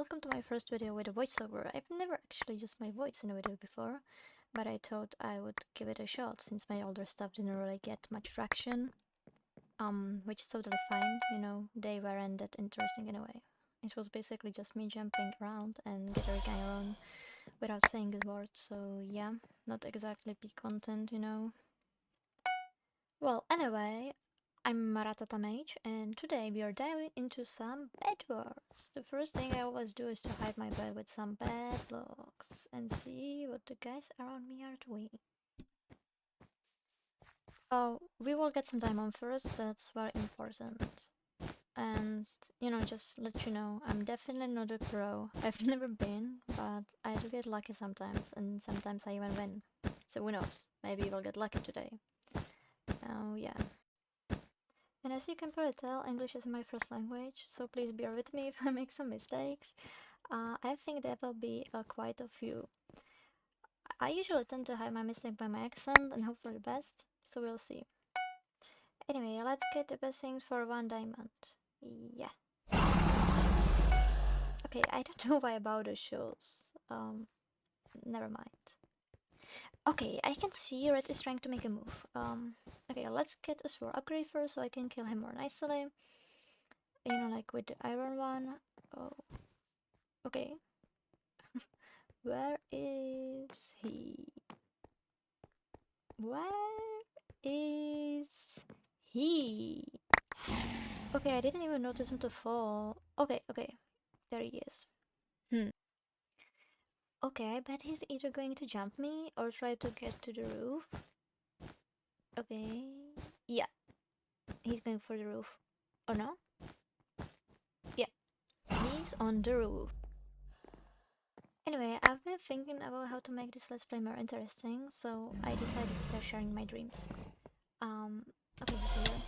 Welcome to my first video with a voiceover. I've never actually used my voice in a video before, but I thought I would give it a shot since my older stuff didn't really get much traction. Which is totally fine, they weren't that interesting in a way. It was basically just me jumping around and getting around without saying a word, so yeah, not exactly peak content. Well, anyway, I'm Maratata Mage, and today we are diving into some bed wars. The first thing I always do is to hide my bed with some bed blocks and see what the guys around me are doing. Oh, we will get some diamond first, that's very important. And, just let you know, I'm definitely not a pro. I've never been, but I do get lucky sometimes, and sometimes I even win. So who knows, maybe we'll get lucky today. Oh, yeah. And as you can probably tell, English is my first language, so please bear with me if I make some mistakes. I think there will be quite a few. I usually tend to hide my mistake by my accent and hope for the best, so we'll see. Anyway, let's get the best things for one diamond. Yeah. Okay, I don't know why about the shows. Never mind. Okay, I can see Red is trying to make a move. Okay, let's get a sword upgrade first so I can kill him more nicely. Like with the iron one. Oh, okay. Where is he? Where is he? Okay, I didn't even notice him to fall. Okay, okay. There he is. Okay, I bet he's either going to jump me or try to get to the roof. Okay. Yeah, he's going for the roof. Or no? Yeah, he's on the roof. Anyway, I've been thinking about how to make this let's play more interesting, so I decided to start sharing my dreams. Okay, he's here.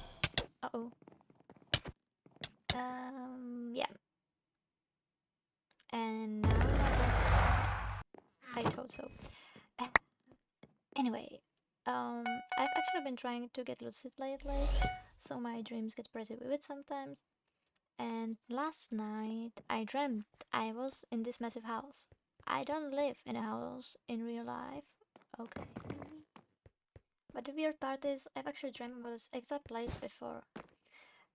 Uh-oh. Yeah. And now I thought so. Uh, Anyway, I've actually been trying to get lucid lately, so my dreams get pretty vivid sometimes. And last night I dreamt I was in this massive house. I don't live in a house in real life, okay. But the weird part is I've actually dreamt about this exact place before.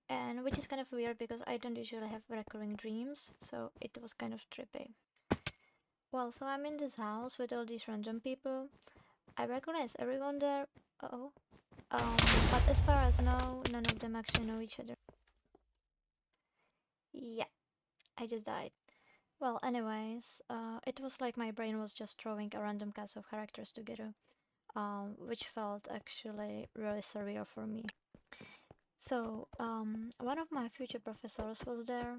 And which is kind of weird because I don't usually have recurring dreams, so it was kind of trippy. Well, so I'm in this house with all these random people. I recognize everyone there. Uh-oh. But as far as I know, none of them actually know each other. Yeah, I just died. Well, anyways, it was like my brain was just throwing a random cast of characters together, which felt actually really surreal for me. So, one of my future professors was there.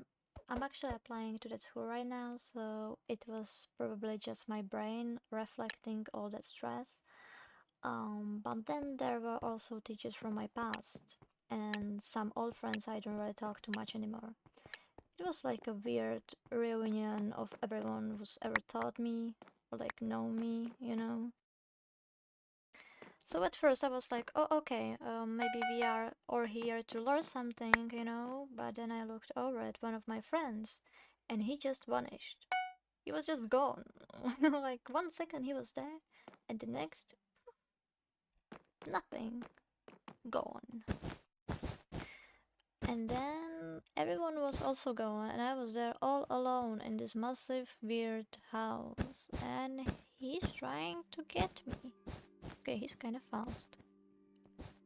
I'm actually applying to that school right now, so it was probably just my brain reflecting all that stress. But then there were also teachers from my past, and some old friends I don't really talk too much anymore. It was like a weird reunion of everyone who's ever taught me, or like know me. So at first I was like, oh, okay, maybe we are all here to learn something. But then I looked over at one of my friends, and he just vanished. He was just gone. Like 1 second he was there, and the next, nothing. Gone. And then everyone was also gone, and I was there all alone in this massive, weird house. And he's trying to get me. Okay, he's kind of fast.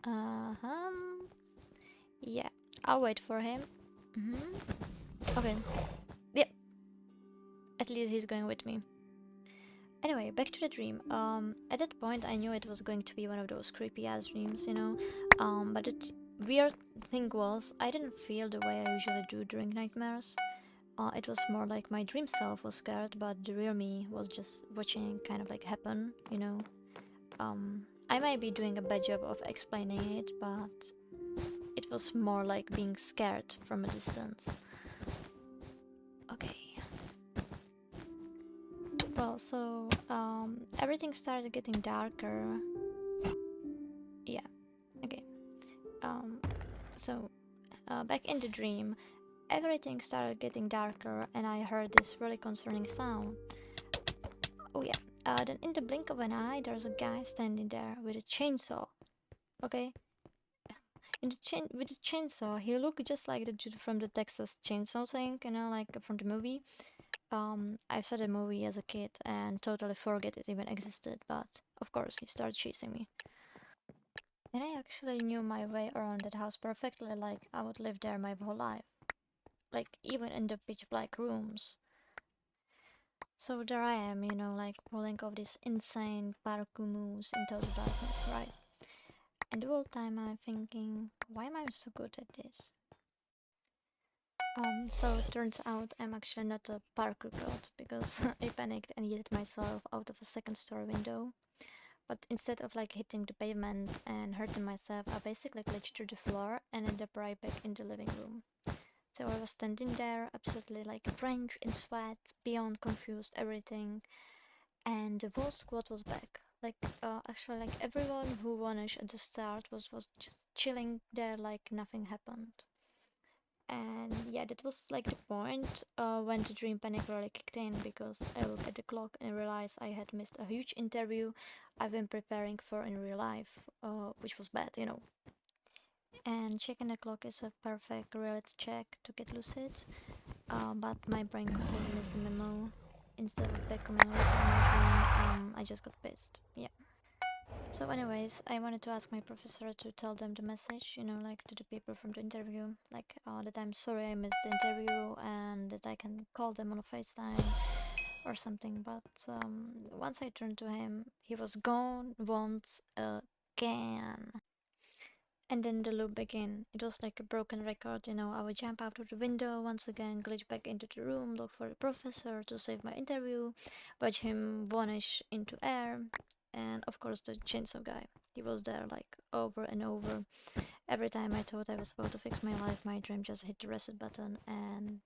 Uh huh. Yeah, I'll wait for him. Okay. Yeah. At least he's going with me. Anyway, back to the dream. At that point, I knew it was going to be one of those creepy ass dreams. But the weird thing was, I didn't feel the way I usually do during nightmares. It was more like my dream self was scared, but the real me was just watching kind of like happen. I might be doing a bad job of explaining it, but it was more like being scared from a distance. Okay. Well, so everything started getting darker. Yeah. Okay. So back in the dream, everything started getting darker and I heard this really concerning sound. Oh yeah, then in the blink of an eye, there's a guy standing there with a chainsaw. Okay, with the chainsaw, he looked just like the dude from the Texas Chainsaw thing, you know, like from the movie. I saw the movie as a kid and totally forget it even existed, but of course he started chasing me. And I actually knew my way around that house perfectly, like I would live there my whole life. Like even in the pitch black rooms. So there I am, you know, like pulling off this insane parkour moves into the darkness, right? And the whole time I'm thinking, why am I so good at this? So it turns out I'm actually not a parkour god because I panicked and yeeted myself out of a second story window. But instead of like hitting the pavement and hurting myself, I basically glitched through the floor and ended up right back in the living room. So I was standing there, absolutely like drenched in sweat, beyond confused, everything, and the whole squad was back. Like actually, like everyone who vanished at the start was just chilling there like nothing happened. And yeah, that was like the point when the dream panic really kicked in because I looked at the clock and realized I had missed a huge interview I've been preparing for in real life, which was bad, you know. And checking the clock is a perfect reality check to get lucid, but my brain completely missed the memo. Instead of becoming lucid in my dream, I just got pissed. Yeah. So, anyways, I wanted to ask my professor to tell them the message, you know, like to the people from the interview, like that I'm sorry I missed the interview and that I can call them on a FaceTime or something. But once I turned to him, he was gone once again. And then the loop began. It was like a broken record, you know. I would jump out of the window once again, glitch back into the room, look for the professor to save my interview, watch him vanish into air, and of course the chainsaw guy. He was there like over and over. Every time I thought I was about to fix my life, my dream just hit the reset button, and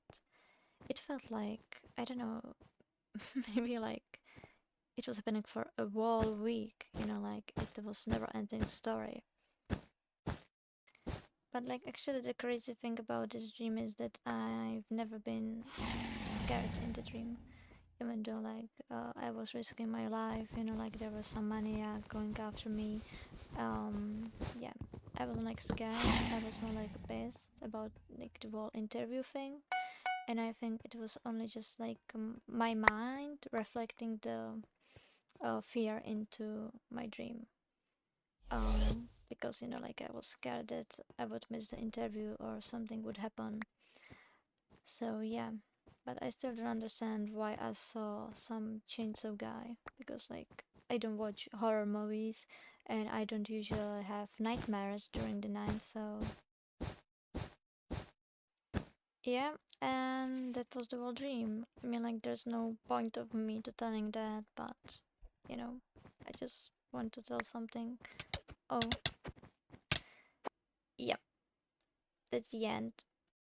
it felt like, I don't know, maybe like it was happening for a whole week, you know, like it was never ending story. But like actually the crazy thing about this dream is that I've never been scared in the dream. Even though like I was risking my life, you know, like there was some maniac going after me. Yeah, I wasn't like scared. I was more like pissed about like the whole interview thing. And I think it was only just like my mind reflecting the fear into my dream. Because you know, like I was scared that I would miss the interview or something would happen. So yeah, but I still don't understand why I saw some chainsaw guy because like I don't watch horror movies and I don't usually have nightmares during the night. So yeah, and that was the whole dream. I mean, like there's no point of me to telling that, but you know, I just want to tell something. Oh, yeah, that's the end.